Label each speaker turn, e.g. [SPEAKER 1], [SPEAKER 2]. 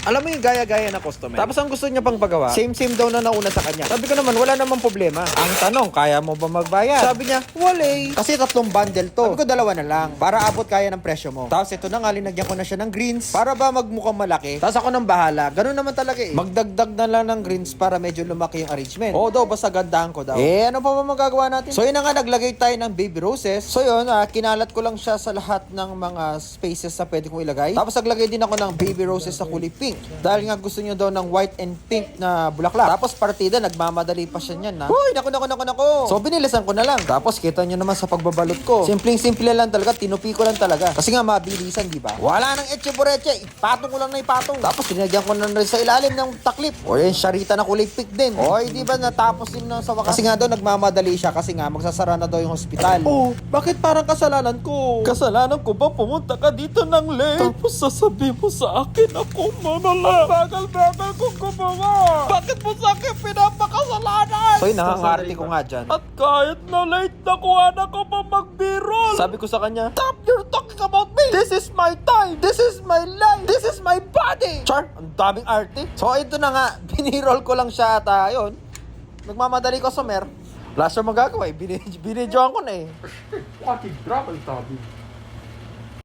[SPEAKER 1] Alam mo yung gaya-gaya na customer. Tapos ang gusto niya pang pagawa, same-same daw na nauna sa kanya. Sabi ko naman, wala namang problema. Ang tanong, kaya mo ba magbayad? Sabi niya, wala. Kasi 3 bundle to. Sabi ko 2 na lang, para abot kaya ng presyo mo. Tapos ito na nga, linagyan ko na siya ng greens, para ba magmukhang malaki. Tapos ako nang bahala. Ganun naman talaga eh. Magdagdag na lang ng greens para medyo lumaki yung arrangement. Oo daw, basta gandahan ko daw. Ano pa ba magagawa natin? So yun na nga, naglagay tayo ng baby roses. So yun, kinalat ko lang siya sa lahat ng mga spaces na pwede kong ilagay. Tapos naglagay din ako ng baby roses sa kulay pink. Dahil nga gusto niyo daw ng white and pink na bulaklak. Tapos partida, nagmamadali pa siya niyan, ha. Uy, naku. So binilisan ko na lang. Tapos kita niyo naman sa pagbabalot ko. Simpleng-simple lang talaga, tinupi ko lang talaga. Kasi nga mabilisan, di ba? Wala nang etche boreche, ipatong ko lang na ipatong. Tapos sinagyan ko na rin sa ilalim ng taklip. O yan, syarita na kulay pink din. Oy, di ba natapos din na sa wakas. Kasi nga daw nagmamadali siya kasi nga magsasara na daw yung hospital. Oh, bakit parang kasalanan ko? Kasalanan ko ba pumunta ka dito ng late? Tapos sasabihin mo sa akin ako manala. Bagal-bagal kong gumawa. Bakit mo sa akin pinapakasalanan? So yun, nakangarte ko nga dyan. At kahit na late na kuha ko pa magbirol. Sabi ko sa kanya, stop you're talking about me. This is my time. This is my life. This is my body. Char, ang daming arte. So ito na nga, binirol ko lang siya at yun. Nagmamadali ko sa mer. Wala siya magagawa eh. Binidyoan ko na eh.
[SPEAKER 2] Fucking drop ang tabi.